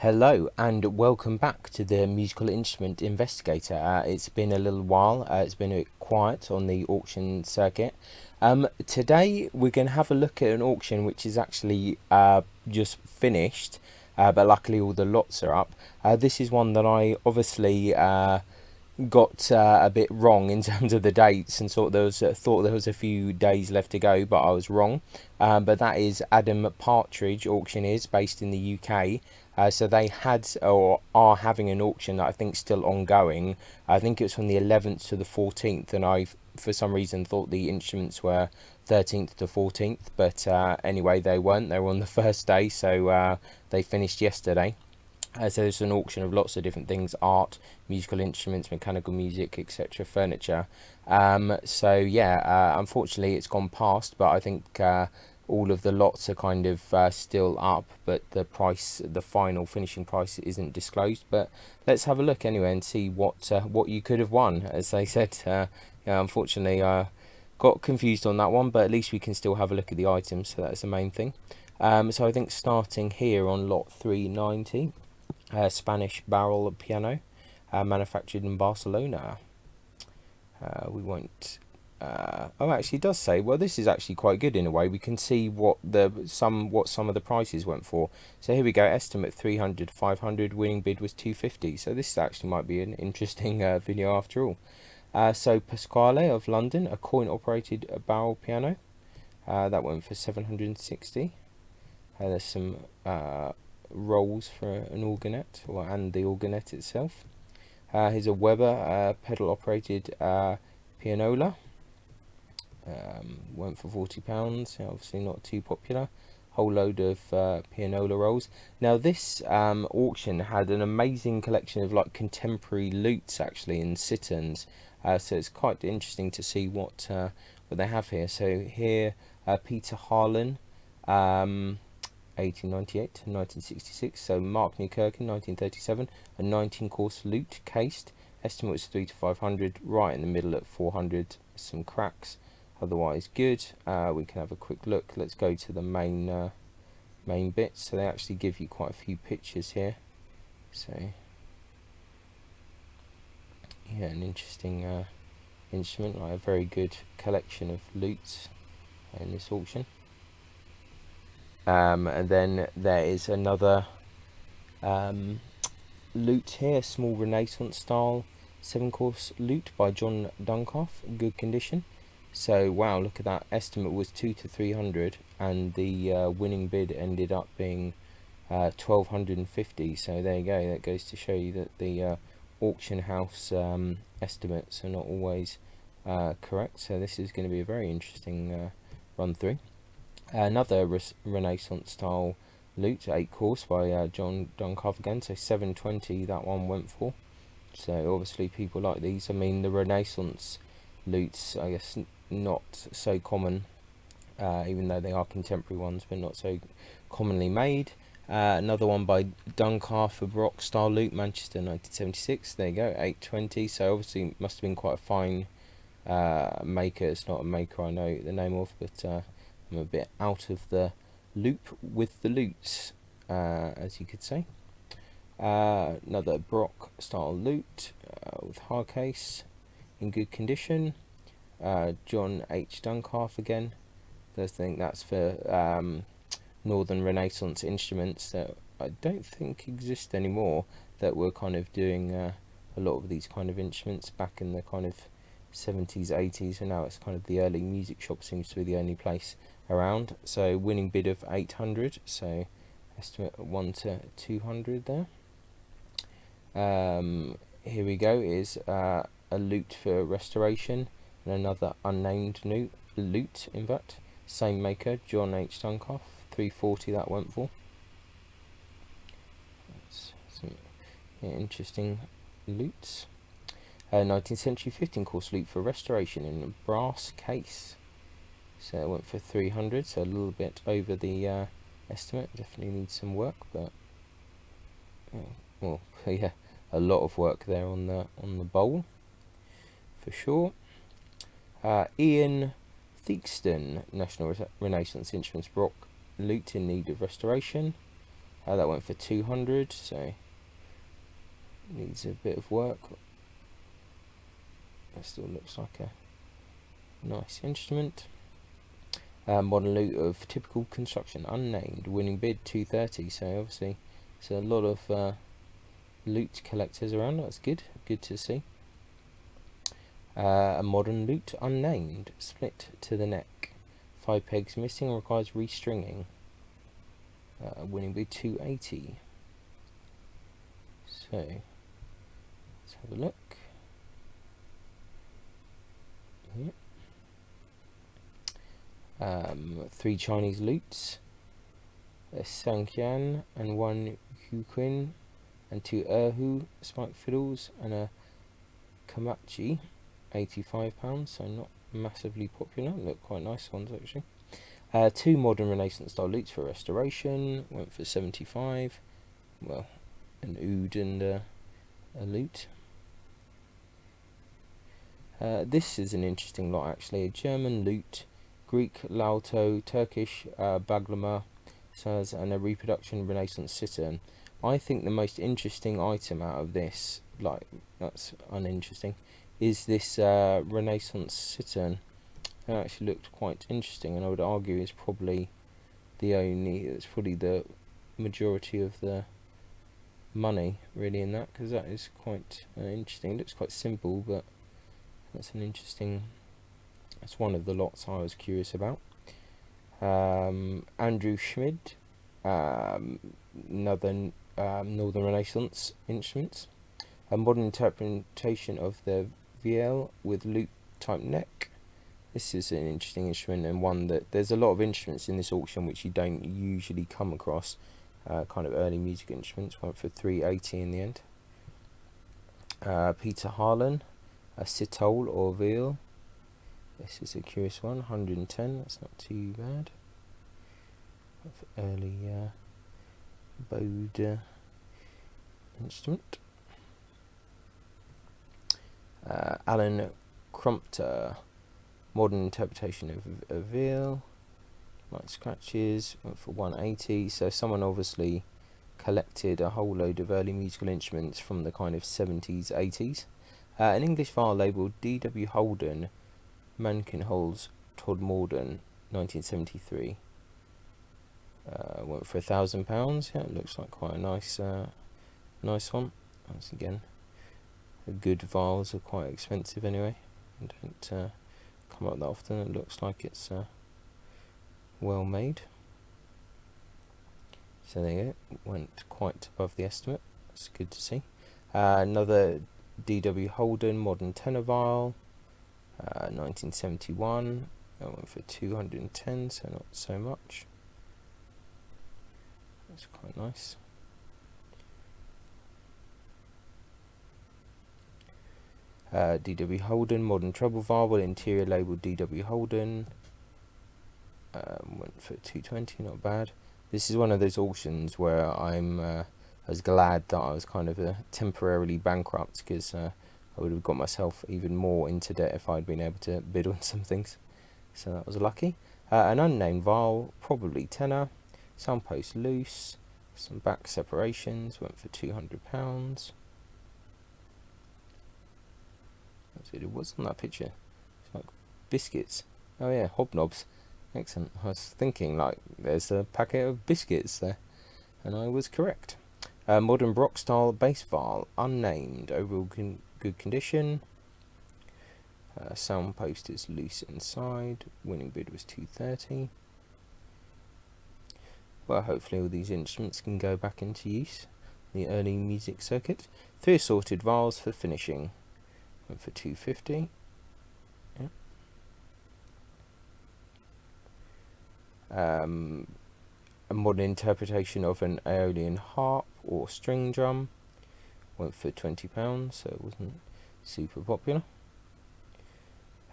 Hello and welcome back to the Musical Instrument Investigator. It's been a little while, it's been a bit quiet on the auction circuit. Today we're going to have a look at an auction which is actually just finished, but luckily all the lots are up. This is one that I obviously got a bit wrong in terms of the dates and thought there was a few days left to go, but I was wrong. But that is Adam Partridge Auctioneers, based in the UK. So they had or are having an auction that I think still ongoing. I think it was from the 11th to the 14th, and I for some reason thought the instruments were 13th to 14th, but anyway they weren't. They were on the first day, so they finished yesterday. So there's an auction of lots of different things: art, musical instruments, mechanical music, etc., furniture. So yeah, unfortunately it's gone past, but I think all of the lots are kind of still up, but the price, the final finishing price, isn't disclosed. But let's have a look anyway and see what you could have won. As they said, yeah, unfortunately got confused on that one, but at least we can still have a look at the items, so that's the main thing. So I think starting here on lot 390. Spanish barrel piano, manufactured in Barcelona. We won't. Oh, actually, it does say. Well, this is actually quite good in a way. We can see what some of the prices went for. So here we go. Estimate 300, 500. Winning bid was 250. So this actually might be an interesting video after all. So Pasquale of London, a coin-operated barrel piano. That went for 760. There's some rolls for an organette, and the organette itself. Here's a Weber pedal operated pianola. Went for £40. Obviously not too popular. Whole load of pianola rolls. Now this auction had an amazing collection of like contemporary lutes actually, and sitterns. So it's quite interesting to see what they have here. So here Peter Harlan, 1898 to 1966. So Mark Newkirk in 1937, a 19-course lute cased. Estimate was 3 to 500, right in the middle at 400. Some cracks, otherwise good. We can have a quick look. Let's go to the main bits. So they actually give you quite a few pictures here. So yeah, an interesting instrument, like a very good collection of lutes in this auction. And then there is another lute here, small Renaissance style 7-course lute by John Dunkoff, good condition. So wow, look at that. Estimate was 2 to 300, and the winning bid ended up being 1250. So there you go. That goes to show you that the auction house estimates are not always correct. So this is going to be a very interesting run through. Another Renaissance style lute, 8-course by John Dunkoff again, so 720 that one went for. So obviously people like these. I mean, the Renaissance lutes, I guess, not so common, even though they are contemporary ones, but not so commonly made. Another one by Dunkoff, a Baroque style lute, Manchester 1976. There you go, 820. So obviously it must have been quite a fine maker. It's not a maker I know the name of, but I'm a bit out of the loop with the lutes, as you could say. Another Baroque style lute with hard case, in good condition. John H. Dunkoff again. I think that's for Northern Renaissance instruments that I don't think exist anymore, that were kind of doing a lot of these kind of instruments back in the kind of 70s, 80s, and now it's kind of the early music shop seems to be the only place around. So winning bid of 800, so estimate 1 to 200 there. Here we go, is a lute for restoration, and another unnamed lute, in fact, same maker, John H. Dunkoff, 340 that went for. That's some interesting lutes. 19th century 15-course lute for restoration in a brass case. So it went for 300, so a little bit over the estimate. Definitely needs some work, but well, yeah, a lot of work there on the bowl for sure. Ian Theakston, National Renaissance Instruments Baroque lute in need of restoration. That went for 200, so needs a bit of work. That still looks like a nice instrument. Modern loot of typical construction, unnamed, winning bid 230. So obviously, there's a lot of loot collectors around. That's good to see. A modern loot, unnamed, split to the neck, 5 pegs missing, requires restringing. Winning bid 280. So let's have a look. Yep. 3 Chinese loots, a Sanqian and 1 Huquin, and 2 Erhu spike fiddles, and a Kamachi, £85, so not massively popular. Look quite nice ones actually. 2 modern Renaissance style loots for restoration, went for 75. Well, an oud and a lute. This is an interesting lot actually. A German lute, Greek lauto, Turkish baglama, and a reproduction Renaissance cittern. I think the most interesting item out of this, like that's uninteresting, is this Renaissance cittern. It actually looked quite interesting, and I would argue is probably it's probably the majority of the money really in that, because that is quite interesting. It looks quite simple, but that's one of the lots I was curious about. Andrew Schmid, Northern Renaissance instruments, a modern interpretation of the vielle with lute type neck. This is an interesting instrument, and one that there's a lot of instruments in this auction which you don't usually come across. Kind of early music instruments. Went for 380 in the end. Peter Harlan, a Citole or vielle. This is a curious one, 110. That's not too bad. Early bowed instrument. Alan Crumpter, modern interpretation of a vielle. Light scratches, went for 180. So someone obviously collected a whole load of early musical instruments from the kind of 70s, 80s. An English file labelled D.W. Holden, Mankinholz Todmorden, 1973. Went for £1,000. Yeah, it looks like quite a nice one. Once again, good vials are quite expensive anyway, and don't come up that often. It looks like it's well made. So there you go, went quite above the estimate. That's good to see. Another D.W. Holden modern tenor vial, 1971. That went for 210, so not so much. That's quite nice. D.W. Holden modern treble vial with interior labelled D.W. Holden. Went for 220, not bad. This is one of those auctions where I was glad that I was kind of temporarily bankrupt, because I would have got myself even more into debt if I'd been able to bid on some things. So that was lucky. An unnamed vial, probably tenor. Soundpost loose. Some back separations, went for £200. What's on that picture? It's like biscuits. Oh yeah, hobnobs. Excellent. I was thinking, like, there's a packet of biscuits there, and I was correct. Modern Brock style bass vial, unnamed, overall good condition. Sound post is loose inside. Winning bid was 230. Well, hopefully all these instruments can go back into use in the early music circuit. 3 assorted vials for finishing. Went for 250. Yeah. A modern interpretation of an Aeolian harp or string drum, went for £20, so it wasn't super popular.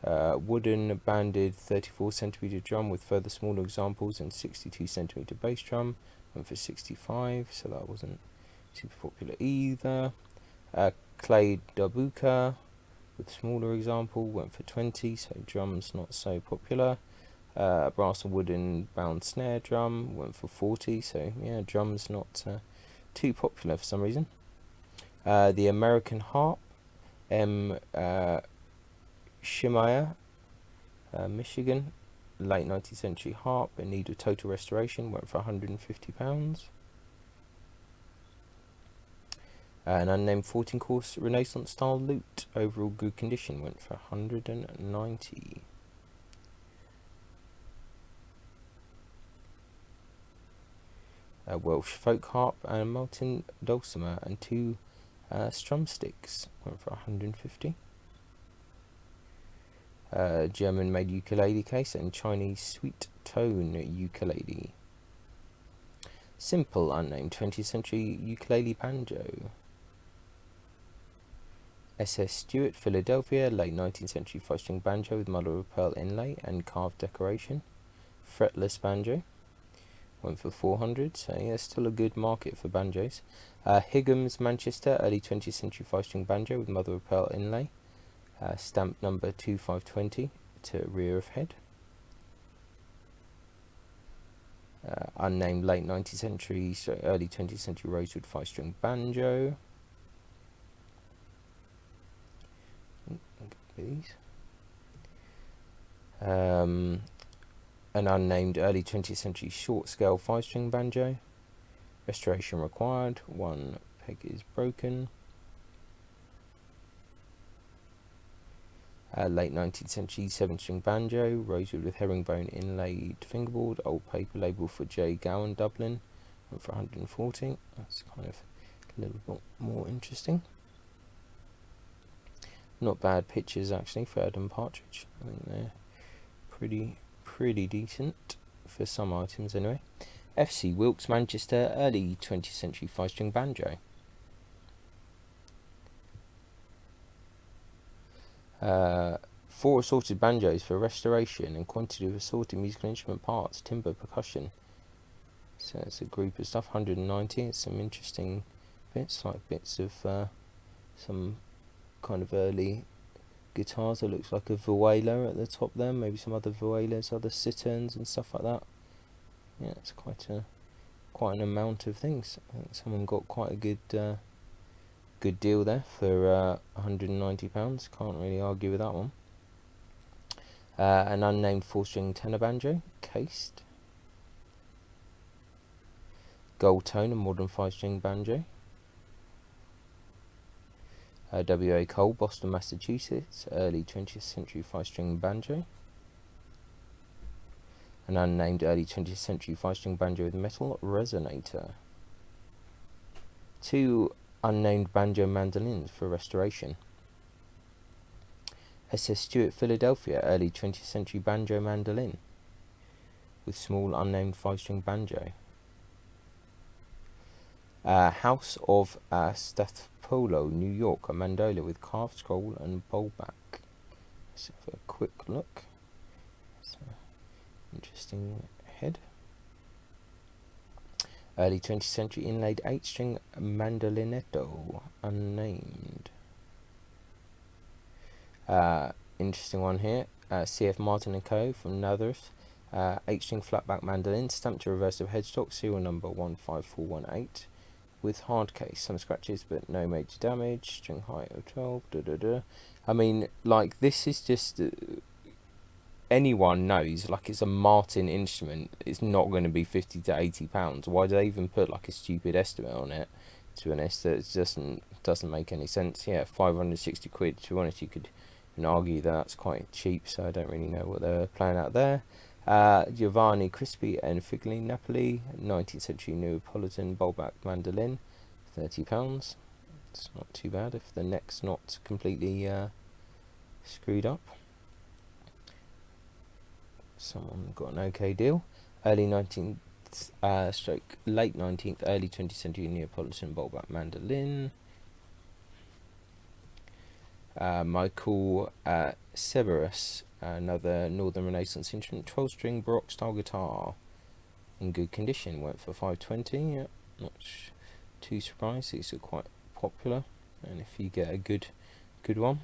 Wooden banded 34cm drum with further smaller examples and 62cm bass drum, went for 65, so that wasn't super popular either. Clay darbuka with smaller example, went for 20, so drums not so popular. Brass and wooden bound snare drum went for 40. So yeah, drums not too popular for some reason. The American harp, Shemaiah, Michigan, late 19th century harp in need of total restoration, went for £150. An unnamed 14-course Renaissance style lute, overall good condition, went for £190. A Welsh folk harp and a Martin dulcimer and two strumsticks went for £150. German-made ukulele case and Chinese sweet tone ukulele. Simple unnamed 20th century ukulele banjo. S.S. Stewart, Philadelphia, late 19th century 5-string banjo with mother of pearl inlay and carved decoration. Fretless banjo went for 400. So yeah, still a good market for banjos. Higgins, Manchester, early 20th century 5-string banjo with mother of pearl inlay. Stamp number 2520 to rear of head. Unnamed late 19th century, so early 20th century rosewood 5-string banjo. These. An unnamed early 20th century short scale 5-string banjo. Restoration required. One peg is broken. Late 19th century 7-string banjo, rosewood with herringbone inlaid fingerboard, old paper label for J. Gowan, Dublin, went for 140. That's kind of a little bit more interesting. Not bad pictures actually for Adam Partridge. I think they're pretty decent for some items anyway. F.C. Wilkes, Manchester, early 20th century 5-string banjo. Four assorted banjos for restoration and quantity of assorted musical instrument parts, timbre, percussion. So it's a group of stuff. 190. It's some interesting bits, like bits of some kind of early guitars. It looks like a vihuela at the top there, maybe some other vihuelas, other citerns and stuff like that. Yeah, it's quite an amount of things. I think someone got quite a good deal there for £190. Can't really argue with that one. An unnamed 4-string tenor banjo, cased. Gold tone, a modern 5-string banjo. W.A. Cole, Boston, Massachusetts, early 20th century 5-string banjo. An unnamed early 20th century 5-string banjo with metal resonator. Two unnamed banjo mandolins for restoration. S.S. Stewart, Philadelphia, early 20th century banjo mandolin with small unnamed 5-string banjo. House of Stathpolo, New York, a mandola with carved scroll and bowl back. Let's have a quick look. It's an interesting head. Early 20th century inlaid 8-string mandolinetto, unnamed. Interesting one here. C.F. Martin & Co. from Nazareth. 8-string flatback mandolin, stamped to reverse of headstock, serial number 15418. With hard case, some scratches but no major damage. String height of 12. I mean, like, this is just anyone knows, like, it's a Martin instrument. It's not going to be £50 to £80. Why do they even put like a stupid estimate on it? To be honest, it doesn't make any sense. Yeah, 560 quid. To be honest, you could argue that that's quite cheap. So I don't really know what they're playing out there. Giovanni Crispi and Figli Napoli, 19th century Neapolitan bowlback mandolin, £30. It's not too bad if the neck's not completely screwed up. Someone got an okay deal. Early 19th late 19th, early 20th century Neapolitan bowlback mandolin. Michael Severus, another Northern Renaissance instrument, 12-string Baroque style guitar in good condition, went for £520. Yeah, not too surprised. These are quite popular, and if you get a good one.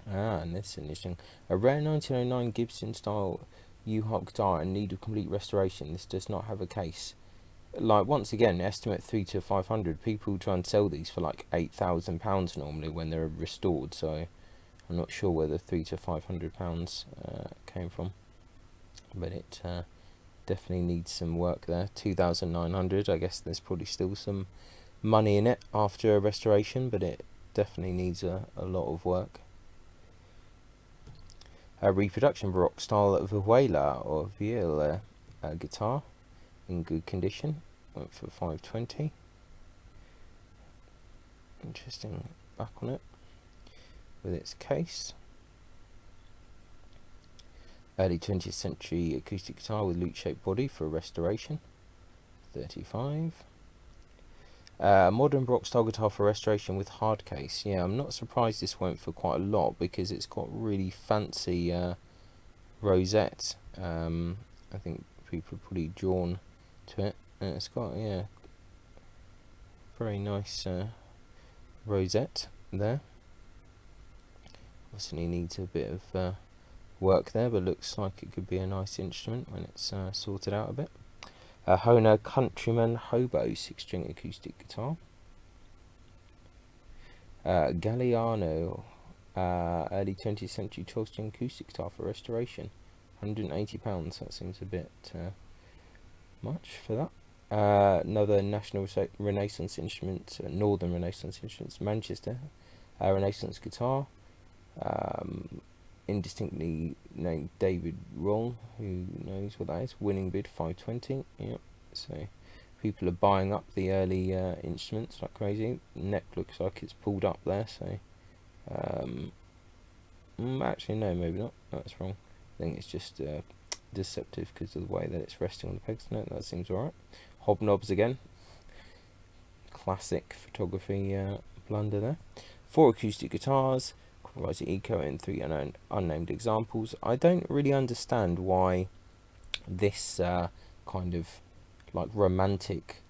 And this is interesting. A rare 1909 Gibson style U-harp guitar in need of complete restoration. This does not have a case. Like, once again, estimate 3 to 500. People try and sell these for like £8,000 normally when they're restored, so I'm not sure where the £300 to £500 came from, but it definitely needs some work there. 2,900. I guess there's probably still some money in it after a restoration, but it definitely needs a lot of work. A reproduction baroque style of a Viola or viola guitar in good condition, went for 520. Interesting back on it with its case. Early 20th century acoustic guitar with lute-shaped body for restoration, 35. Modern baroque style guitar for restoration with hard case. Yeah, I'm not surprised this went for quite a lot because it's got really fancy rosette. I think people are pretty drawn to it, and it's got, yeah, very nice rosette there. Obviously needs a bit of work there, but looks like it could be a nice instrument when it's sorted out a bit. Hohner Countryman Hobo 6-string acoustic guitar. Galliano early 20th century 12-string acoustic guitar for restoration, £180. That seems a bit much for that. Another National Renaissance instrument, Northern Renaissance Instruments, Manchester, Renaissance guitar, indistinctly named David Roll. Who knows what that is? Winning bid 520. Yep. So people are buying up the early instruments like crazy. Neck looks like it's pulled up there. So actually no, maybe not. That's wrong. I think it's just deceptive because of the way that it's resting on the pegs. No, that seems alright. Hobnobs again. Classic photography blunder there. 4 acoustic guitars. Qualizer Eco in 3 unnamed examples. I don't really understand why this kind of like romantic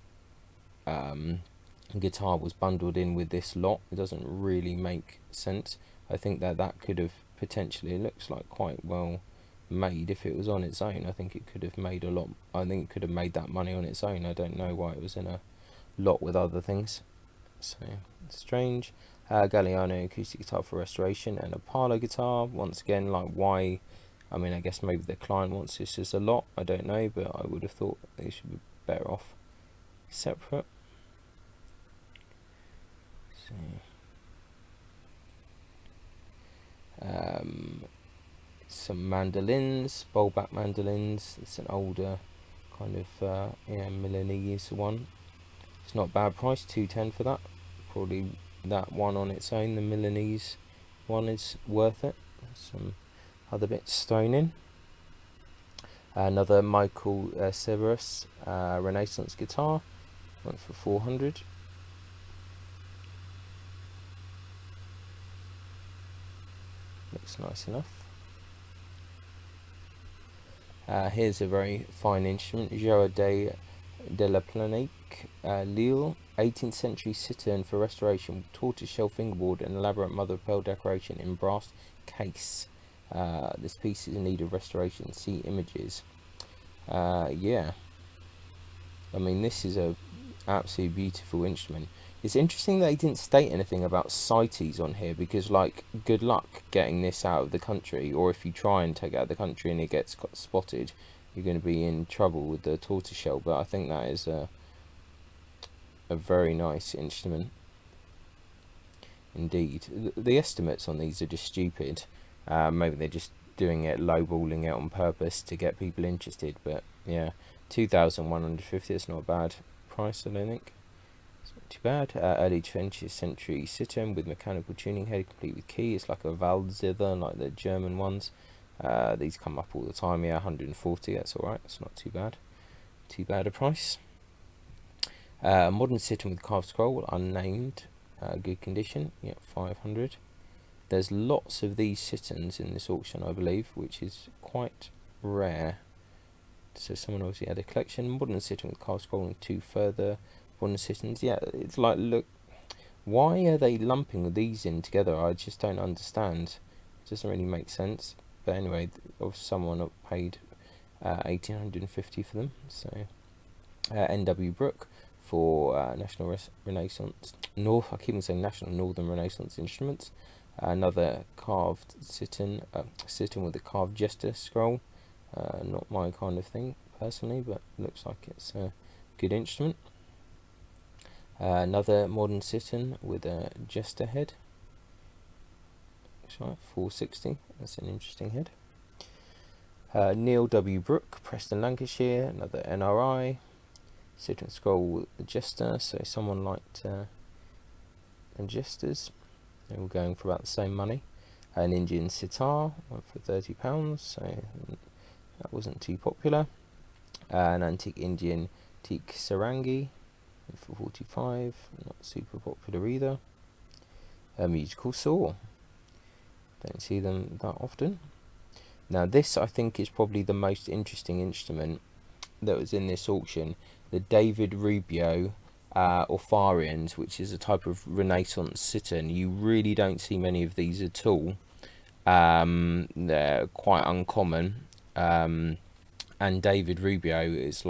guitar was bundled in with this lot. It doesn't really make sense. I think that could have potentially, it looks like quite well made if it was on its own. I think it could have made a lot. I think it could have made that money on its own. I don't know why it was in a lot with other things. So strange. Galliano acoustic guitar for restoration, and a parlor guitar. Once again, like, why? I mean, I guess maybe the client wants this as a lot. I don't know, but I would have thought they should be better off separate. So, some mandolins, bowl back mandolins. It's an older kind of Milanese one. It's not a bad price, 210 for that. Probably that one on its own, the Milanese one, is worth it. Some other bits thrown in. Another Michael Severus Renaissance guitar, went for 400. Looks nice enough. Here's a very fine instrument, Joa de la Planique, Lille, 18th century cittern for restoration with tortoiseshell fingerboard and elaborate mother of pearl decoration in brass case. This piece is in need of restoration. See images. Yeah, I mean, this is a absolutely beautiful instrument. It's interesting that they didn't state anything about CITES on here, because, like, good luck getting this out of the country, or if you try and take it out of the country and it gets spotted, you're going to be in trouble with the tortoiseshell. But I think that is a very nice instrument indeed. The estimates on these are just stupid. Maybe they're just doing it, lowballing it on purpose to get people interested, but yeah, 2,150, it's not a bad price, I don't think. It's not too bad. Early 20th century cittern with mechanical tuning head, complete with key. It's like a Waldzither, like the German ones. These come up all the time. Yeah, 140, that's alright, it's not too bad. Too bad a price. Modern cittern with carved scroll, unnamed, good condition, yeah, 500. There's lots of these citterns in this auction, I believe, which is quite rare. So someone obviously had a collection. Modern cittern with carved scroll and 2 further modern citterns. Yeah, it's like, look, why are they lumping these in together? I just don't understand. It doesn't really make sense. But anyway, someone paid 1850 for them. So N.W. Brooke for National Renaissance North. I keep on saying National Northern Renaissance Instruments. Another carved sit-in with a carved jester scroll. Not my kind of thing personally, but looks like it's a good instrument. Another modern sit-in with a jester head. Looks like 460. That's an interesting head. Neil W. Brooke, Preston, Lancashire. Another NRI. Sit-in scroll with a jester. So someone liked jesters. They were going for about the same money. An Indian sitar, went for £30, so that wasn't too popular. An antique Indian teak sarangi, went for 45, not super popular either. A musical saw, don't see them that often. Now this I think is probably the most interesting instrument that was in this auction, the David Rubio Orpharians, which is a type of Renaissance sit-in. You really don't see many of these at all. They're quite uncommon, and David Rubio is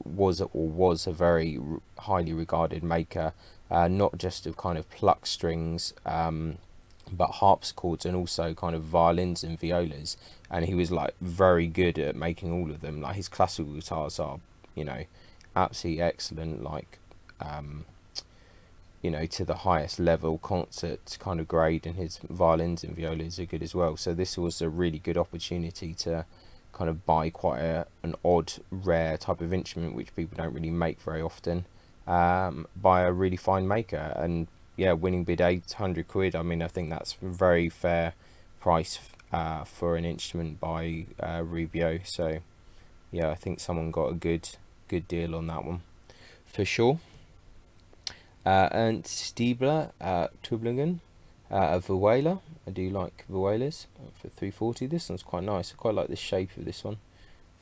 was a very highly regarded maker, not just of kind of pluck strings, but harpsichords and also kind of violins and violas, and he was very good at making all of them. His classical guitars are, absolutely excellent, to the highest level concert kind of grade, and his violins and violas are good as well. So this was a really good opportunity to kind of buy quite an odd, rare type of instrument which people don't really make very often, by a really fine maker. And yeah, winning bid £800. I mean, I think that's a very fair price for an instrument by Rubio. So yeah, I think someone got a good deal on that one for sure. And Stiebler Tübingen, a Vihuela. I do like Vihuelas, for 340. This one's quite nice. I quite like the shape of this one.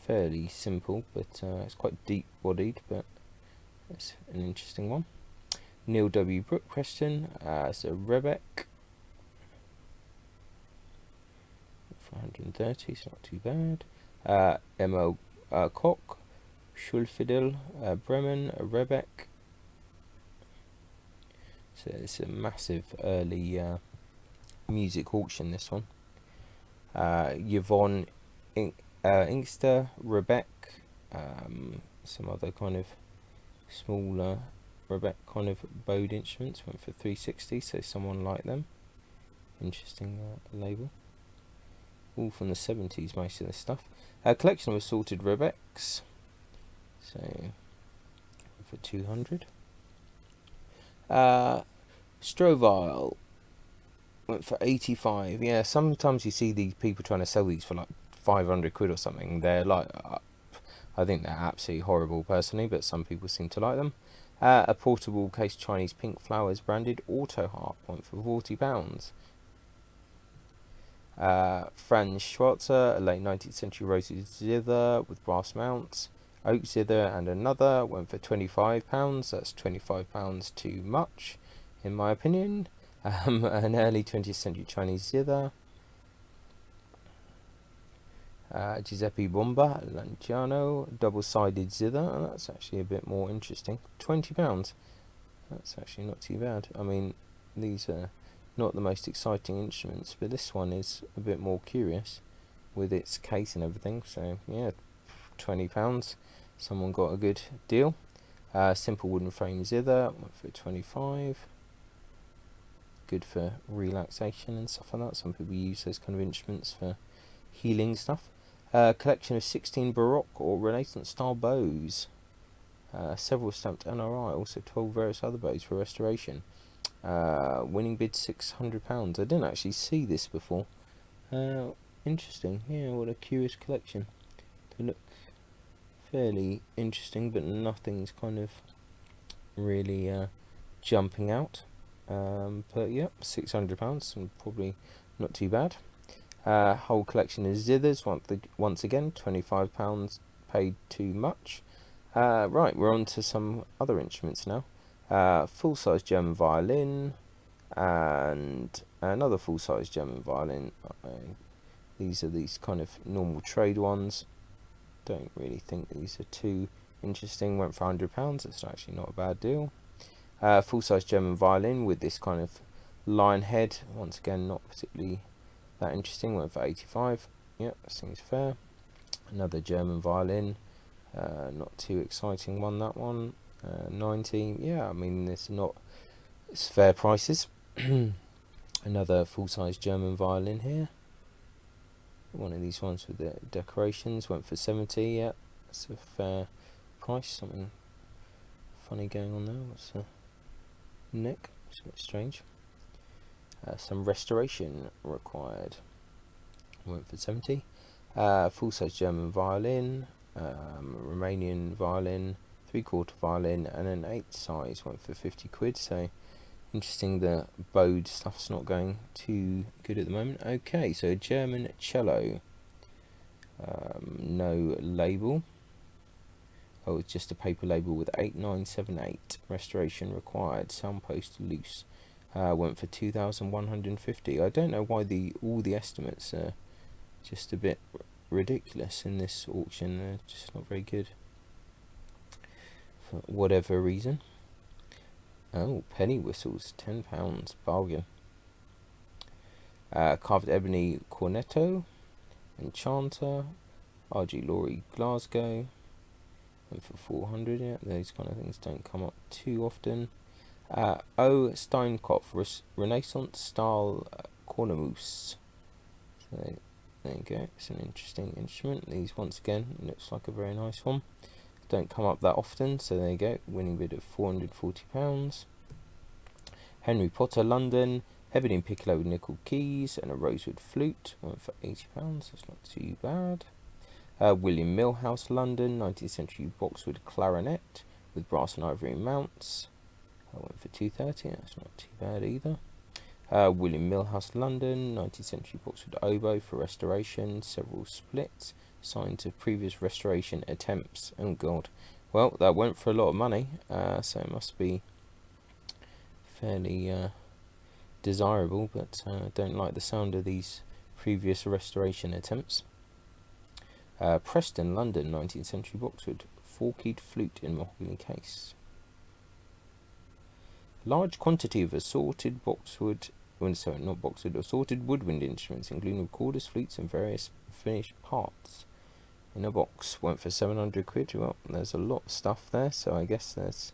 Fairly simple, but it's quite deep bodied, but it's an interesting one. Neil W. Brooke question. It's a Rebek for 130. It's not too bad. M.O. Koch, Schulfidel, Bremen, a Rebek. So it's a massive early music auction, this one. Yvonne Inkster, Rebek, some other kind of smaller Rebek kind of bowed instruments, went for 360, so someone liked them. Interesting label. All from the 70s, most of this stuff. A collection of assorted Rebeks, so for 200. Strovile went for 85. Yeah, sometimes you see these people trying to sell these for 500 quid or something. They're I think they're absolutely horrible personally, but some people seem to like them. A portable case Chinese Pink Flowers branded auto harp went for £40. Franz Schwarzer, a late 19th century rosy zither with brass mounts. Oak zither and another went for £25. That's £25 too much, in my opinion. An early 20th century Chinese zither. Giuseppe Bomba, Lanciano, double-sided zither. Oh, that's actually a bit more interesting. £20. That's actually not too bad. I mean, these are not the most exciting instruments, but this one is a bit more curious with its case and everything. So yeah, £20. Someone got a good deal. Simple wooden frame zither went for 25. Good for relaxation and stuff like that. Some people use those kind of instruments for healing stuff. Collection of 16 Baroque or Renaissance style bows. Several stamped NRI, also 12 various other bows for restoration. Winning bid £600. I didn't actually see this before. Interesting. Yeah, what a curious collection. They look fairly interesting, but nothing's kind of really jumping out. But yeah, £600 and probably not too bad. Whole collection of zithers, once again, £25 paid too much. Right, we're on to some other instruments now. Full-size German violin and another full-size German violin. These are these kind of normal trade ones. don't really think these are too interesting. Went for £100. It's actually not a bad deal. Full-size German violin with this kind of lion head. Once again, not particularly that interesting. Went for 85. Yep, seems fair. Another German violin. Not too exciting one, that one. 90. Yeah, I mean, it's fair prices. Another full-size German violin here. One of these ones with the decorations. Went for 70. Yeah, that's a fair price. Something funny going on there. What's the neck? It's a bit strange. Some restoration required. Went for 70. Full-size German violin, Romanian violin, 3/4 violin, and an 8 size. Went for 50 quid. So interesting, the bowed stuff's not going too good at the moment. Okay, so a German cello, no label. Oh, it's just a paper label with 8978. Restoration required. Soundpost loose. Went for 2,150. I don't know why all the estimates are just a bit ridiculous in this auction. They're just not very good for whatever reason. Oh, penny whistles, £10, bargain. Carved ebony cornetto, enchanter, R.G. Laurie Glasgow. Went for 400. Yeah, those kind of things don't come up too often. O. Steinkopf, Renaissance style cornemuse. So there you go. It's an interesting instrument. These, once again, looks like a very nice one. Don't come up that often, so there you go. Winning bid of £440. Henry Potter, London. Hebden piccolo with nickel keys and a rosewood flute. Went for £80. That's not too bad. William Millhouse, London. 19th century boxwood clarinet with brass and ivory mounts. I went for £230. That's not too bad either. William Millhouse, London. 19th century boxwood oboe for restoration. Several splits. Signs of previous restoration attempts. Oh god. Well, that went for a lot of money, so it must be fairly desirable, but I don't like the sound of these previous restoration attempts. Preston, London, 19th century boxwood, 4-keyed flute in mahogany case. Large quantity of assorted assorted woodwind instruments, including recorders, flutes, and various finished parts, in a box. Went for 700 quid. Well, there's a lot of stuff there, so I guess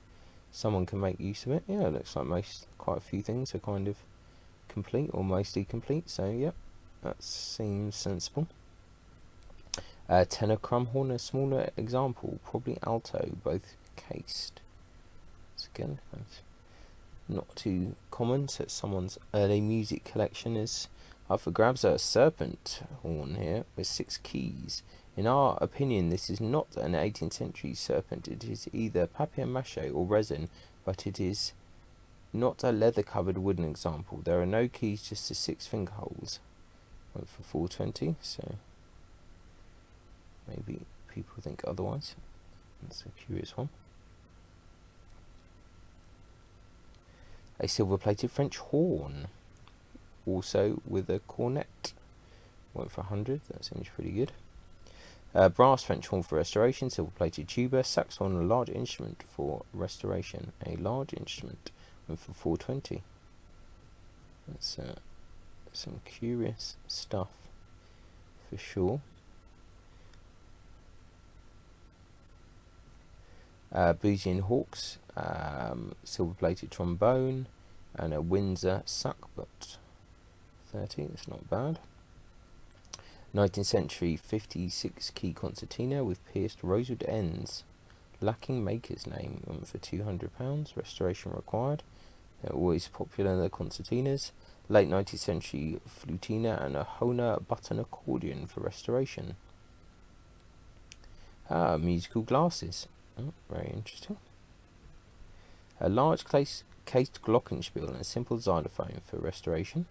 someone can make use of it. Yeah, it looks like quite a few things are kind of complete or mostly complete, so yep, that seems sensible. Tenor crumhorn, a smaller example, probably alto, both cased. So again, that's not too common, so someone's early music collection is up for grabs. A serpent horn here with 6 keys. In our opinion, this is not an 18th century serpent. It is either papier-mâché or resin, but it is not a leather-covered wooden example. There are no keys, just the 6 finger holes. Went for 420, so maybe people think otherwise. That's a curious one. A silver-plated French horn, also with a cornet. Went for 100. That seems pretty good. Brass French horn for restoration, silver-plated tuba, saxophone, a large instrument for restoration. A large instrument. Went for 420. That's some curious stuff for sure. Boozy and Hawks, silver-plated trombone, and a Windsor sackbut. 30, that's not bad. 19th century 56-key concertina with pierced rosewood ends, lacking maker's name. Went for £200. Restoration required. They're always popular, the concertinas. Late 19th century flutina and a Hohner button accordion for restoration. Musical glasses. Oh, very interesting. A large cased glockenspiel and a simple xylophone for restoration.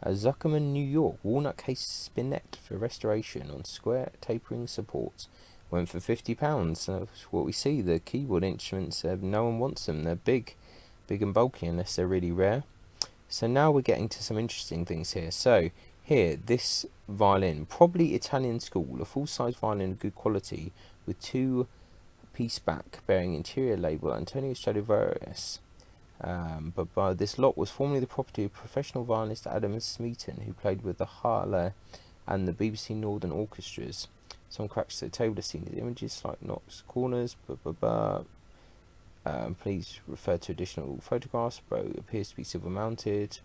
A Zuckerman, New York, walnut case spinet for restoration on square tapering supports. Went for £50. That's what we see. The keyboard instruments, no one wants them. They're big and bulky unless they're really rare. So now we're getting to some interesting things here. So here, this violin, probably Italian school, a full-size violin of good quality with two-piece back bearing interior label Antonio Stradivarius. But this lot was formerly the property of professional violinist Adam Smeaton, who played with the Harler and the BBC Northern Orchestras. Some cracks to the table are seen in the images, slight knocks, corners, please refer to additional photographs, but it appears to be silver mounted.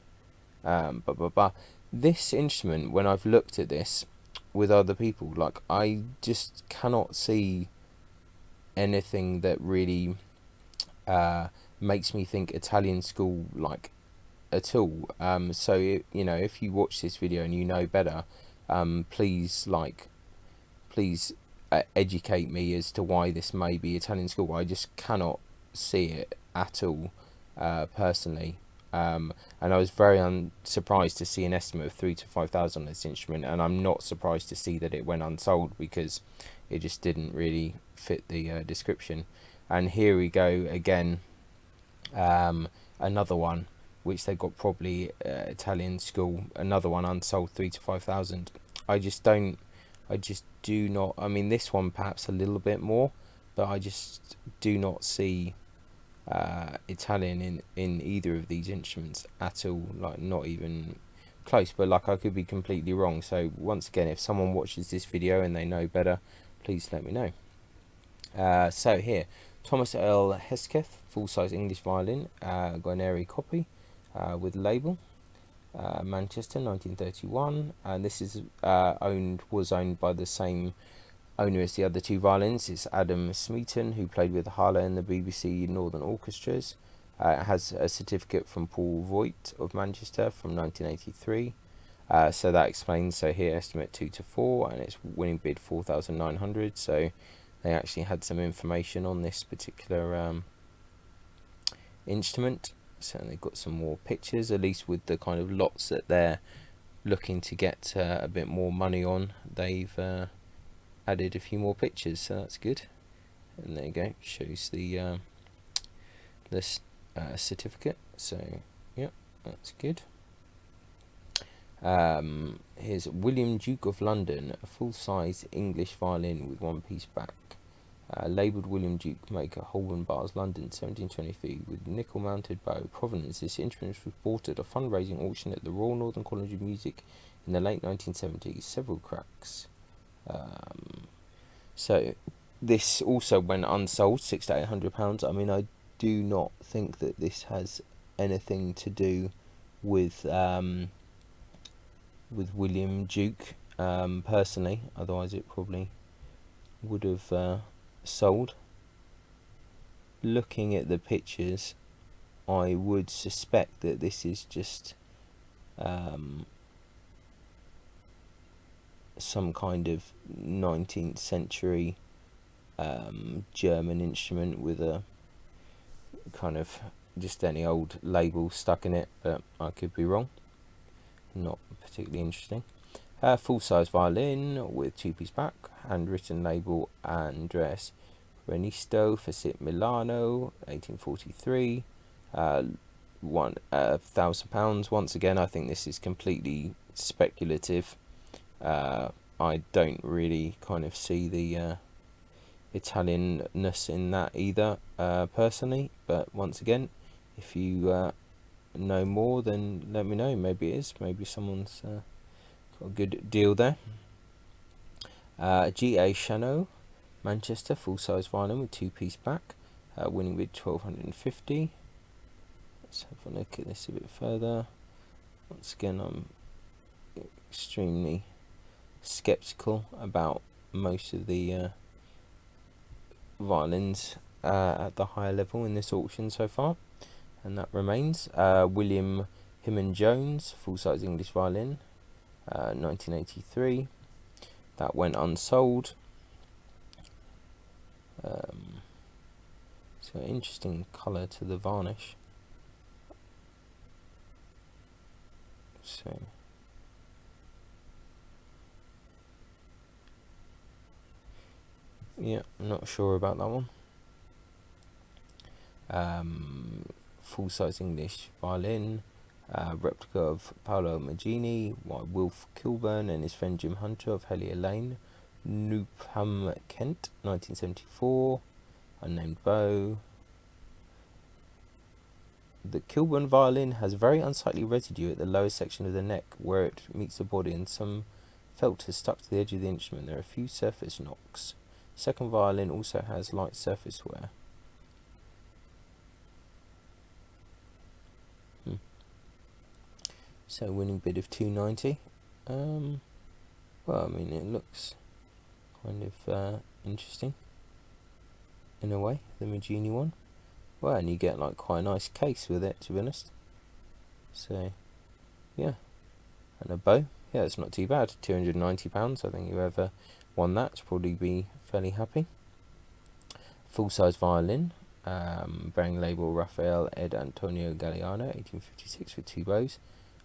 This instrument, when I've looked at this with other people, like, I just cannot see anything that really makes me think Italian school, like, at all. So you know, if you watch this video and you know better, please educate me as to why this may be Italian school. I just cannot see it at all, personally. And I was very surprised to see an estimate of 3,000 to 5,000 on this instrument, and I'm not surprised to see that it went unsold, because it just didn't really fit the description. And here we go again, another one which they got probably Italian school, another one unsold, 3,000 to 5,000. I just do not. I mean, this one perhaps a little bit more, but I just do not see Italian in either of these instruments at all, like, not even close. But like, I could be completely wrong, so once again, if someone watches this video and they know better, please let me know. So here, Thomas L. Hesketh, full-size English violin, Guarneri copy, with label, Manchester, 1931, and this is was owned by the same owner as the other two violins. It's Adam Smeaton, who played with Harlow and the BBC Northern Orchestras. It has a certificate from Paul Voigt of Manchester from 1983. So that explains. So here, estimate 2 to 4, and its winning bid 4,900. So they actually had some information on this particular instrument. So they've got some more pictures, at least with the kind of lots that they're looking to get a bit more money on. They've added a few more pictures, so that's good. And there you go, shows the certificate. So yeah, that's good. Here's William Duke of London, a full-size English violin with one-piece back. Labelled William Duke, maker, Holborn Bars, London, 1723, with nickel-mounted bow. Provenance: this instrument was bought at a fundraising auction at the Royal Northern College of Music in the late 1970s. Several cracks. So this also went unsold, £600 to £800. I mean, I do not think that this has anything to do with William Duke, personally. Otherwise, it probably would have sold. Looking at the pictures, I would suspect that this is just some kind of 19th century German instrument with a kind of just any old label stuck in it, but I could be wrong. Not particularly interesting. Full-size violin with two-piece back, handwritten label Andres Renisto, Facit Milano, 1843. £1,000. Once again, I think this is completely speculative. I don't really kind of see the Italianness in that either, personally. But once again, if you know more, then let me know. Maybe it is. Maybe someone's got a good deal there. G.A. Chanot, Manchester, full-size violin with two-piece back, winning bid 1,250. Let's have a look at this a bit further. Once again, I'm extremely skeptical about most of the violins at the higher level in this auction so far, and that remains. William Hyman Jones, full-size English violin, 1983. That went unsold. So interesting colour to the varnish. So yeah, I'm not sure about that one. Full-size English violin, Replica of Paolo Magini, Wilf Kilburn and his friend Jim Hunter of Hellier Lane. Noopham, Kent, 1974. Unnamed bow. The Kilburn violin has very unsightly residue at the lower section of the neck where it meets the body, and some felt has stuck to the edge of the instrument. There are a few surface knocks. Second violin also has light surface wear. So winning bid of £290. Well, I mean, it looks kind of interesting in a way, the Magini one. Well, and you get like quite a nice case with it, to be honest. So, yeah. And a bow. Yeah, it's not too bad. £290. I think whoever won that will probably be fairly happy. Full-size violin. Bearing label Rafael Ed Antonio Galliano, 1856, with 2 bows.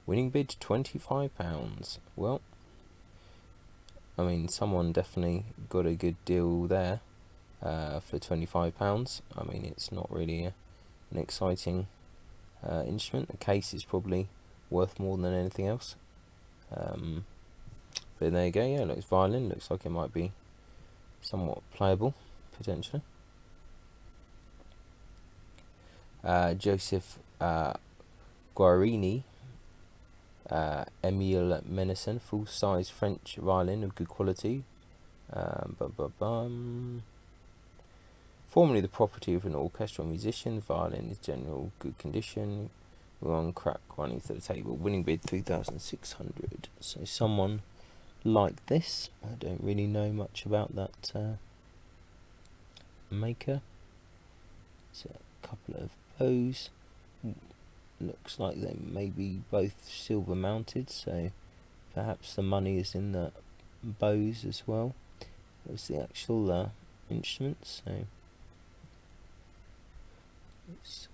Winning bid £25. Well, I mean, someone definitely got a good deal there for £25. I mean, it's not really an exciting instrument. The case is probably worth more than anything else. But there you go. Yeah, it looks violin. Looks like it might be somewhat playable, potentially. Joseph Guarini. Emile Menison, full-size French violin of good quality. Formerly the property of an orchestral musician, violin is general good condition. One crack running to the table. Winning bid 3,600. So someone like this. I don't really know much about that maker. So a couple of bows. Looks like they may be both silver mounted, so perhaps the money is in the bows as well as the actual instruments. So it's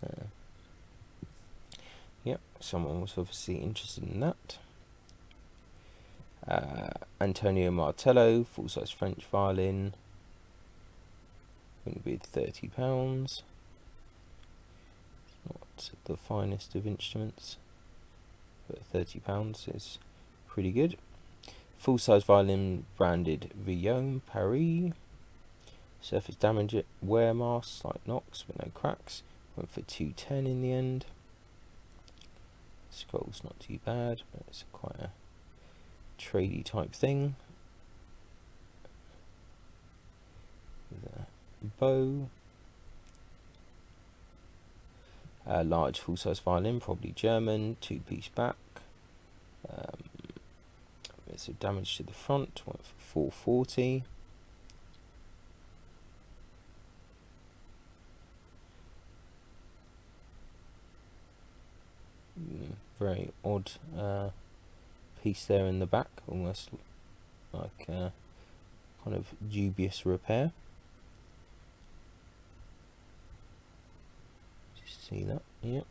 yeah, someone was obviously interested in that. Antonio Martello, full-size French violin. Going to be £30. Not the finest of instruments, but £30 is pretty good. Full-size violin branded Villaume Paris. Surface damage at wear mask, slight knocks but no cracks. Went for £210 in the end. Scroll's not too bad, but it's quite a tradey type thing. With a bow. Large full-size violin, probably German, 2-piece back. Bits of damage to the front, went for £440. Very odd piece there in the back, almost like kind of dubious repair. See that? Yep.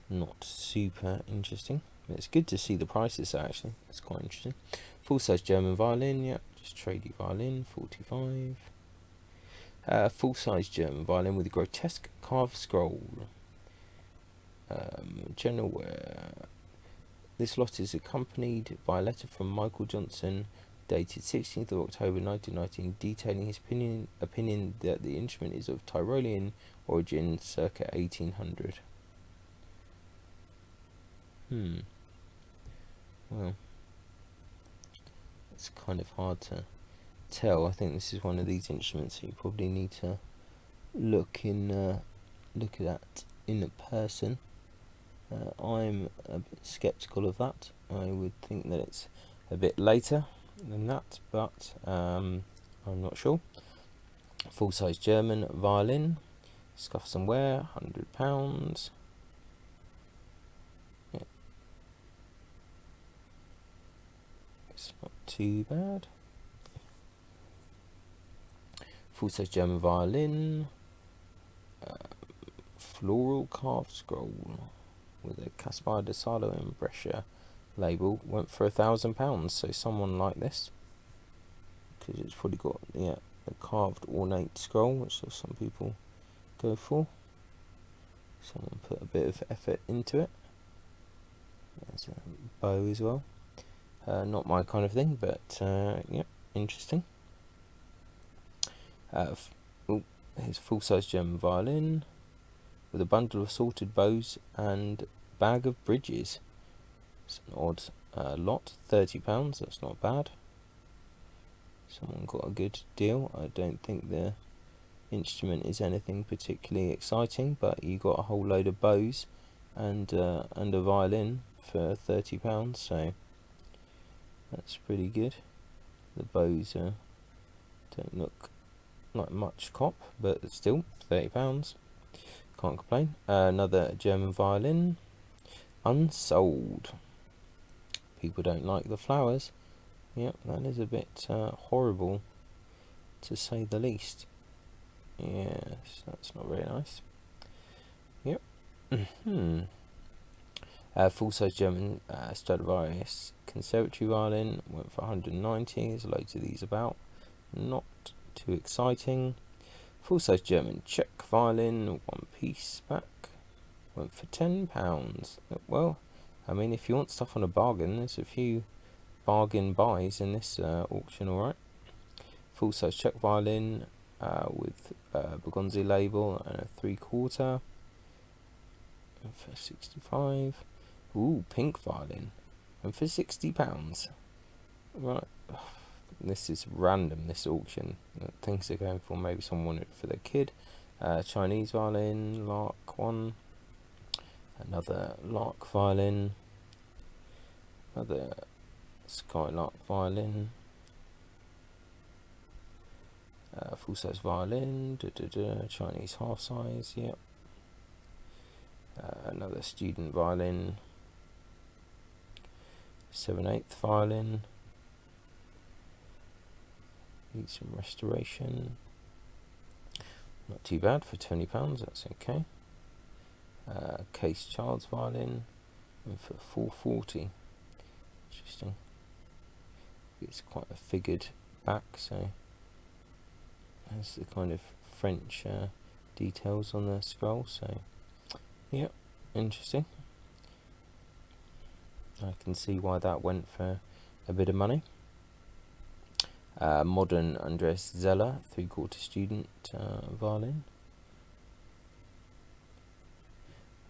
Not super interesting. But it's good to see the prices actually. That's quite interesting. Full-size German violin, yep. Just tradey violin, 45. Full-size German violin with a grotesque carved scroll. General wear. This lot is accompanied by a letter from Michael Johnson, dated 16th of October 1919, detailing his opinion that the instrument is of Tyrolean origin circa 1800. Well, it's kind of hard to tell. I think this is one of these instruments that you probably need to look at in person. I'm a bit skeptical of that. I would think that it's a bit later than that, but I'm not sure. Full-size German violin, scuffs and wear, £100. Yeah. It's not too bad. Full-size German violin, floral carved scroll with a Caspar de Salo and Brescia label, went for £1,000. So someone like this, because it's probably got a carved ornate scroll, which some people go for. Someone put a bit of effort into it. There's a bow as well. Not my kind of thing, but yeah, interesting. Here's full-size German violin with a bundle of sorted bows and bag of bridges. It's an odd lot, £30. That's not bad. Someone got a good deal. I don't think the instrument is anything particularly exciting, but you got a whole load of bows and a violin for £30, so that's pretty good. The bows don't look like much cop, but still £30. Can't complain. Another German violin, unsold. People don't like the flowers. Yep, that is a bit horrible, to say the least. Yes, that's not very nice. Yep. Full-size German Stradivarius conservatory violin went for 190. There's loads of these about. Not too exciting. Full-size German Czech violin, one piece back, went for £10. Well, I mean, if you want stuff on a bargain, there's a few bargain buys in this auction, alright. Full-size Czech violin with Bergonzi label and a 3/4 for 65. Ooh, pink violin, and for £60. Right, this is random, this auction. Things are going for, maybe someone wanted it for their kid. Chinese violin, Lark 1. Another Lark violin. Another Skylark violin. Full-size violin, Chinese half-size, yep. Another student violin. 7/8 violin. Needs some restoration. Not too bad for £20, that's okay. Case child's violin, and for £4.40. Interesting. It's quite a figured back, so has the kind of French details on the scroll, so yeah, interesting. I can see why that went for a bit of money. Modern Andreas Zeller 3/4 student violin.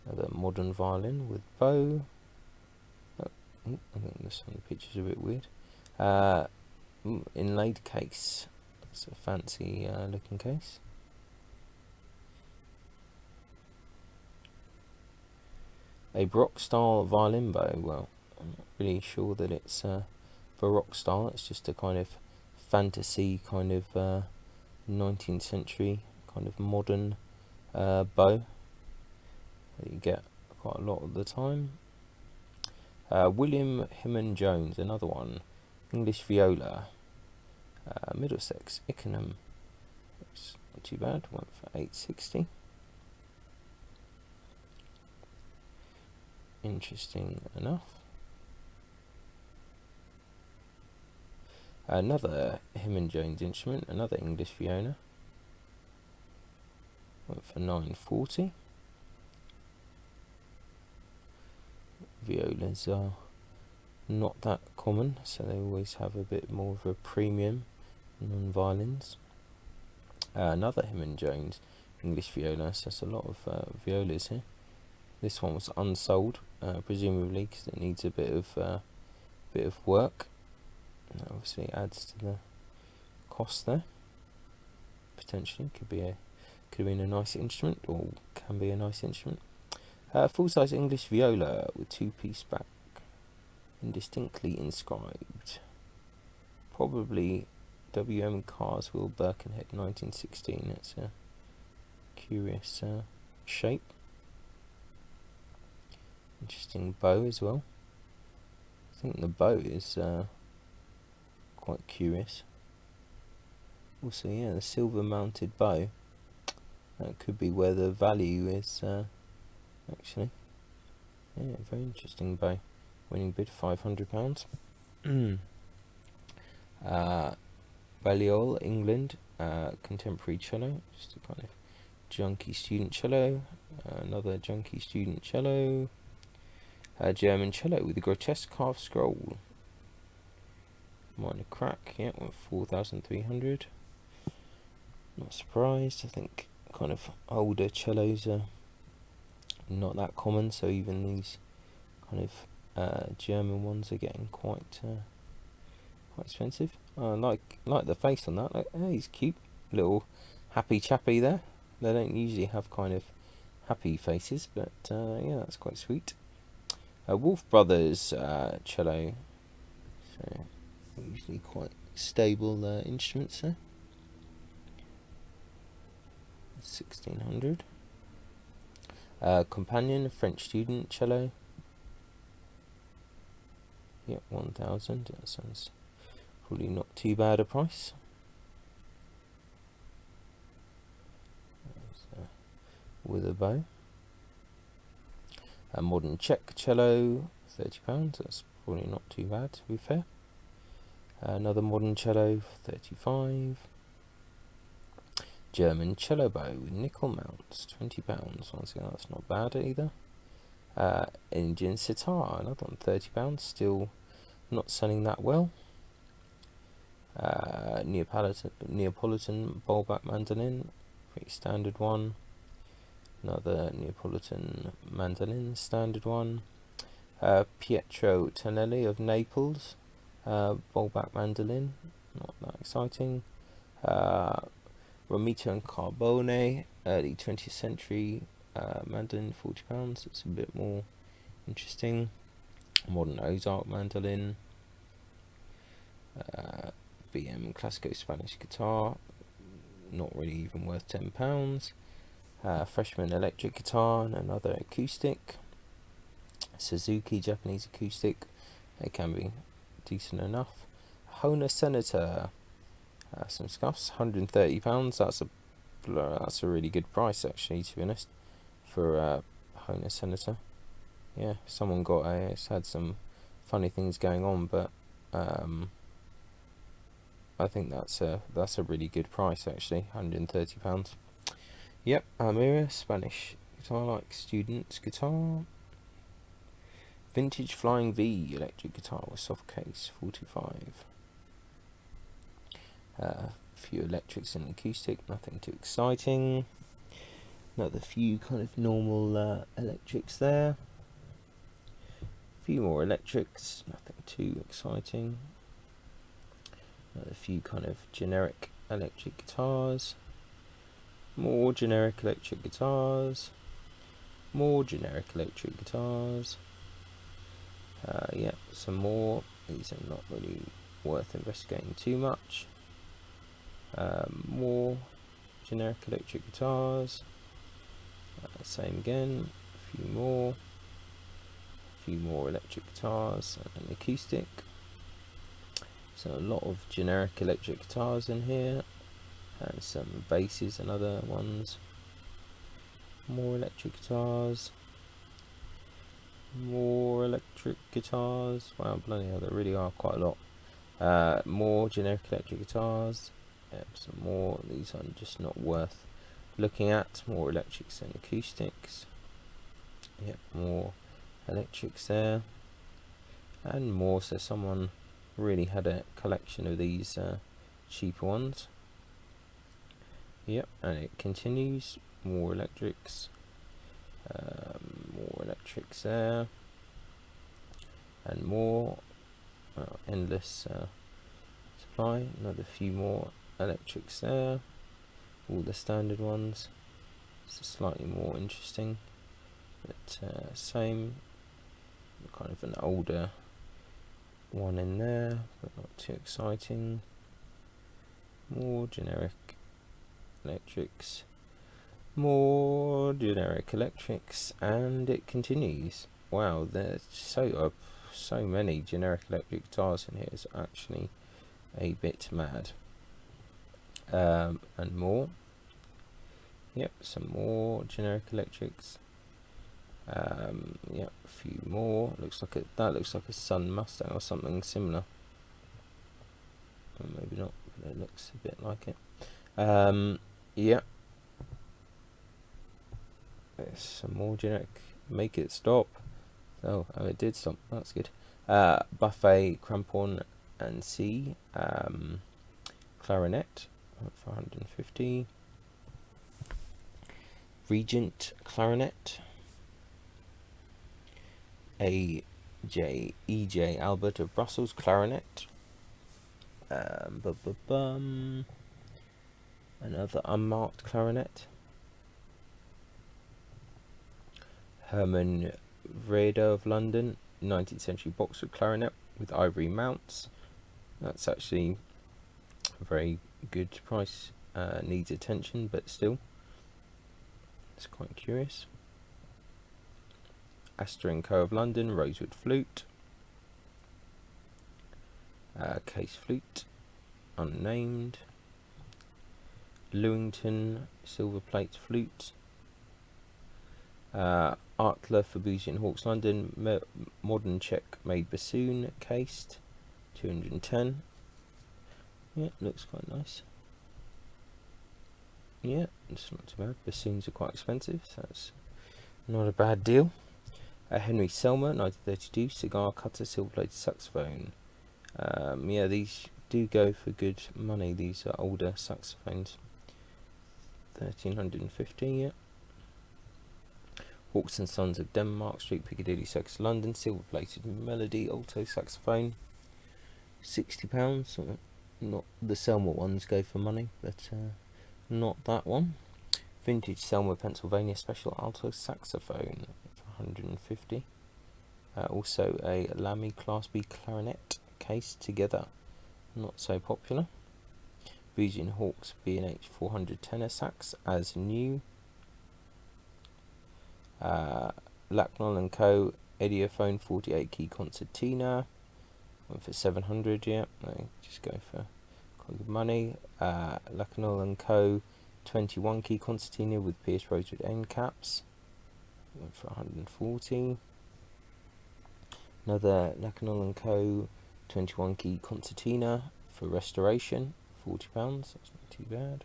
Another modern violin with bow. I think this one, the picture's a bit weird. Inlaid case. It's a fancy looking case. A Baroque style violin bow. Well, I'm not really sure that it's Baroque style. It's just a kind of fantasy, kind of 19th century, kind of modern bow that you get quite a lot of the time. William Hyman Jones, another one. English viola. Middlesex Ickenham. It's not too bad. Went for £8.60. Interesting enough. Another Hyman Jones instrument, another English viola. Went for £9.40. Violas are not that common, so they always have a bit more of a premium than violins. Another Hyman Jones English viola, so that's a lot of violas here. This one was unsold, presumably because it needs a bit of work. And obviously adds to the cost there. Potentially could have been a nice instrument, or can be a nice instrument. Full-size English viola with 2-piece back, indistinctly inscribed. Probably W.M. Carswell, Birkenhead, 1916. That's a curious shape. Interesting bow as well. I think the bow is quite curious. Also, yeah, the silver mounted bow. That could be where the value is, actually. Yeah, very interesting bow. Winning bid £500. Balliol, England, contemporary cello. Just a kind of junky student cello. Another junky student cello. A German cello with a grotesque carved scroll. Minor crack, yeah, with 4,300. Not surprised. I think kind of older cellos are not that common, so even these kind of German ones are getting quite expensive. I like the face on that. Oh, he's cute, little happy chappy there. They don't usually have kind of happy faces, but yeah, that's quite sweet. Wolf Brothers cello, so usually quite stable instruments there. 1,600. Companion, French student cello. Yep, 1,000. That sounds probably not too bad a price. With a bow. A modern Czech cello, £30. That's probably not too bad, to be fair. Another modern cello, 35. German cello bow with nickel mounts, £20. Once again, that's not bad either. Indian sitar, another one, £30. Still not selling that well. Neapolitan bowl-back mandolin, pretty standard one. Another Neapolitan mandolin, standard one. Pietro Tonelli of Naples, bowl-back mandolin, not that exciting. Romito and Carbone, early 20th century mandolin, £40. It's a bit more interesting. Modern Ozark mandolin. BM Classico Spanish guitar, not really even worth £10. Freshman electric guitar and another acoustic. Suzuki Japanese acoustic, they can be decent enough. Hohner Senator, some scuffs, £130. That's a really good price actually, to be honest, for Hohner Senator. Yeah, someone it's had some funny things going on, but I think that's a really good price actually, £130. Yep, Almira, Spanish guitar, like student's guitar. Vintage Flying V electric guitar with soft case, 45. A few electrics and acoustic, nothing too exciting. Another few kind of normal electrics there. A few more electrics, nothing too exciting. Another few kind of generic electric guitars. More generic electric guitars. More generic electric guitars. Yeah, some more. These are not really worth investigating too much. More generic electric guitars. Same again. A few more electric guitars and an acoustic. So a lot of generic electric guitars in here, and some basses and other ones. More electric guitars. More electric guitars. Wow, bloody hell, there really are quite a lot. More generic electric guitars. Yep, some more. These are just not worth looking at. More electrics and acoustics. Yep, more electrics there. And more, so someone really had a collection of these cheaper ones. Yep, and it continues. More electrics. More electrics there. And more. Endless supply. Another few more electrics there. All the standard ones. It's slightly more interesting, but same. Kind of an older one in there, but not too exciting. More generic electrics. More generic electrics, and it continues. Wow, there's so many generic electric guitars in here. It's actually a bit mad. And more. Yep, some more generic electrics. Yep, a few more. That looks like a Sun Mustang or something similar. Or maybe not, but it looks a bit like it. Yep. There's some more generic. Make it stop. Oh, it did stop. That's good. Buffet, Crampon, and C. Clarinet, 450. Regent Clarinet. E.J. Albert of Brussels Clarinet. Another unmarked clarinet. Herman Vrede of London, 19th century Boxwood clarinet with ivory mounts. That's actually a very good price. Needs attention, but still, it's quite curious. Astor & Co of London, rosewood flute. Case flute, unnamed. Lewington silver plate flute. Artler for Boozy and Hawks London, modern Czech made bassoon, cased, 210. Yeah, looks quite nice. Yeah, it's not too bad. Bassoons are quite expensive, so that's not a bad deal. Henry Selmer, 1932, cigar cutter, silver plated saxophone. Yeah, these do go for good money. These are older saxophones. 1350, yeah. Hawks and Sons of Denmark Street, Piccadilly Circus, London, silver plated melody alto saxophone, £60. Not the Selmer ones go for money, but not that one. Vintage Selmer, Pennsylvania special alto saxophone for 150. Also a Lamy Class B clarinet case together, not so popular. Boozy and Hawks B&H 400 tenor sax as new. Lacknall & Co. Ediophone 48 key concertina, went for 700. Yeah, they just go for quite good money. Lacknall & Co. 21 key concertina with pierced rosewood end caps, went for 140. Another Lacknall & Co. 21 key concertina for restoration, £40. That's not too bad.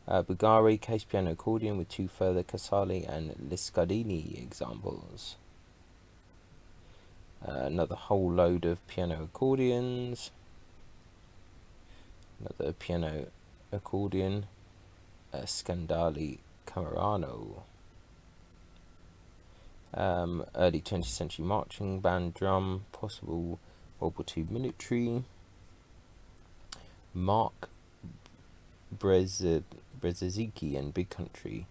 Bugari case piano accordion with two further Casali and Liscardini examples. Another whole load of piano accordions. Another piano accordion, Scandali Camerano. Early 20th century marching band drum, possible World War II military. Mark Brzezinski and Big Country,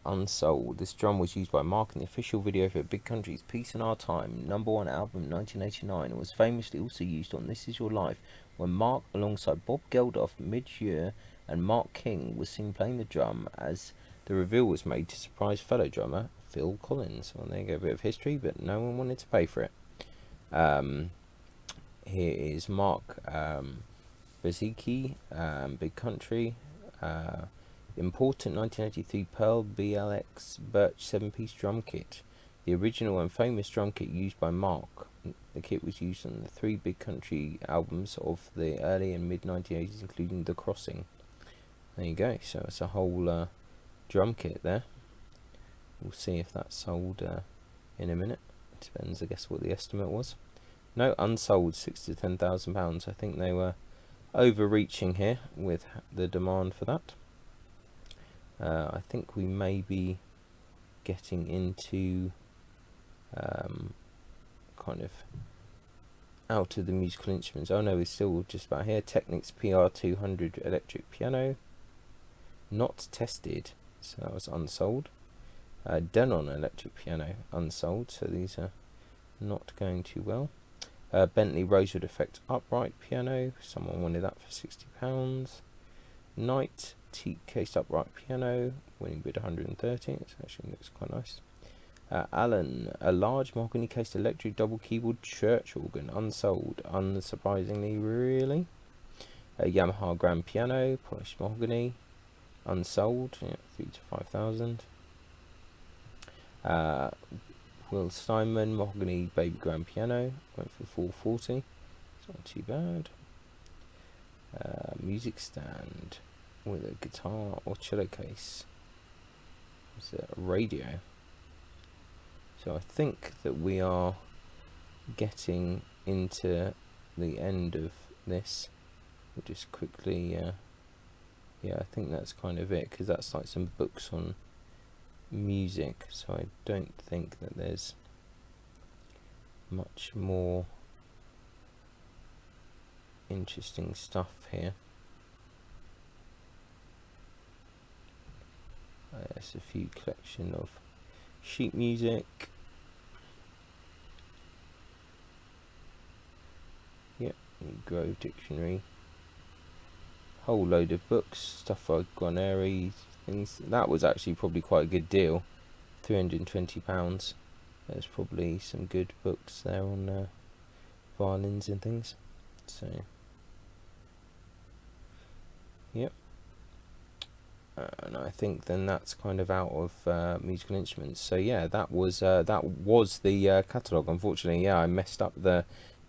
unsold. This drum was used by Mark in the official video for Big Country's Peace in Our Time #1 album 1989 and was famously also used on This Is Your Life, when Mark, alongside Bob Geldof, Midge Ure and Mark King, was seen playing the drum as the reveal was made to surprise fellow drummer Phil Collins. Well, there you go, a bit of history, but no one wanted to pay for it. Here is Mark Brzezinski, Big Country, important 1983 Pearl BLX Birch 7-piece drum kit, the original and famous drum kit used by Mark. The kit was used on the 3 Big Country albums of the early and mid 1980s, including The Crossing. There you go, so it's a whole drum kit there. We'll see if that's sold in a minute. Depends, I guess, what the estimate was. No, unsold, £6,000 to £10,000. I think they were overreaching here with the demand for that. I think we may be getting into kind of out of the musical instruments. Oh no, we're still just about here. Technics PR200 electric piano, not tested, so that was unsold. Denon electric piano, unsold, so these are not going too well. Bentley Rosewood Effect upright piano, someone wanted that for £60. Knight teak case upright piano, winning bid 130. It actually looks quite nice. Allen, a large mahogany cased electric double keyboard church organ, unsold, unsurprisingly, really. Yamaha grand piano, polished mahogany, unsold, yeah, 3,000 to 5,000. Will Steinman mahogany baby grand piano, went for 440. It's not too bad. Music stand with a guitar or cello case. It's a radio. So I think that we are getting into the end of this. We'll just quickly, yeah, I think that's kind of it, because that's like some books on music, so I don't think that there's much more interesting stuff here. There's a few collection of sheet music. Yep, Grove Dictionary. Whole load of books, stuff like Guarneri, things. That was actually probably quite a good deal, £320. There's probably some good books there on violins and things. So, yep. And I think then that's kind of out of musical instruments. So yeah, that was the catalogue. Unfortunately, yeah, I messed up the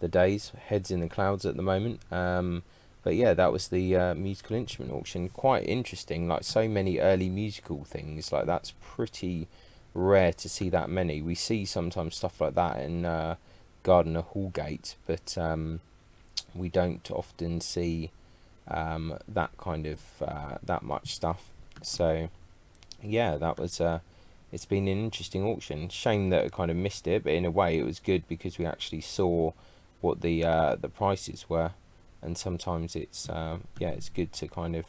days. Heads in the clouds at the moment. But yeah, that was the musical instrument auction. Quite interesting. Like so many early musical things. Like that's pretty rare to see that many. We see sometimes stuff like that in Gardner Hallgate, but we don't often see that kind of that much stuff. So yeah, that was it's been an interesting auction. Shame that I kind of missed it, but in a way it was good because we actually saw what the prices were, and sometimes it's yeah, it's good to kind of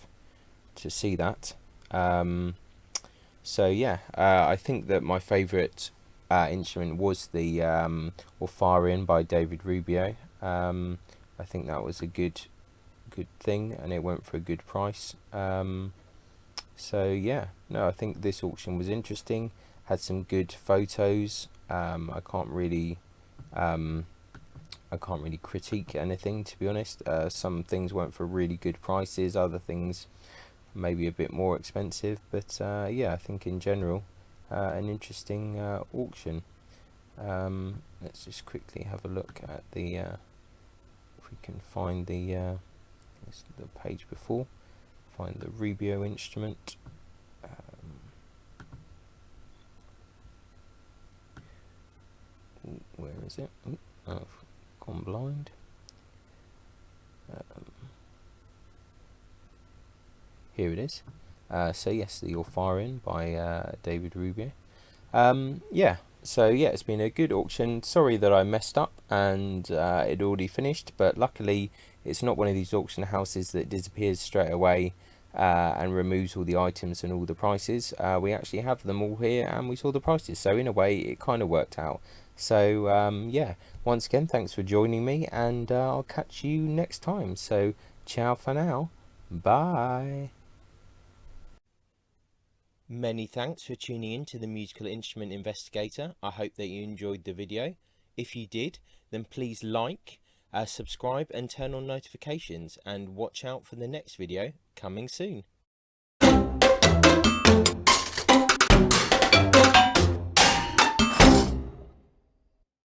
to see that. So yeah, I think that my favourite instrument was the Orfarion by David Rubio. I think that was a good thing, and it went for a good price. So yeah, no, I think this auction was interesting. Had some good photos. I can't really critique anything, to be honest. Some things went for really good prices, other things maybe a bit more expensive, but yeah, I think in general an interesting auction. Let's just quickly have a look at the if we can find the page before. Find the Rubio instrument. Where is it? Oh, I've gone blind. Here it is. So yes, the Orfarion by David Rubio. Yeah, so yeah, it's been a good auction. Sorry that I messed up and it already finished, but luckily it's not one of these auction houses that disappears straight away and removes all the items and all the prices. We actually have them all here and we saw the prices, so in a way it kind of worked out. So yeah, once again, thanks for joining me, and I'll catch you next time. So ciao for now. Bye. Many thanks for tuning in to the Musical Instrument Investigator. I hope that you enjoyed the video. If you did, then please like, subscribe and turn on notifications, and watch out for the next video coming soon.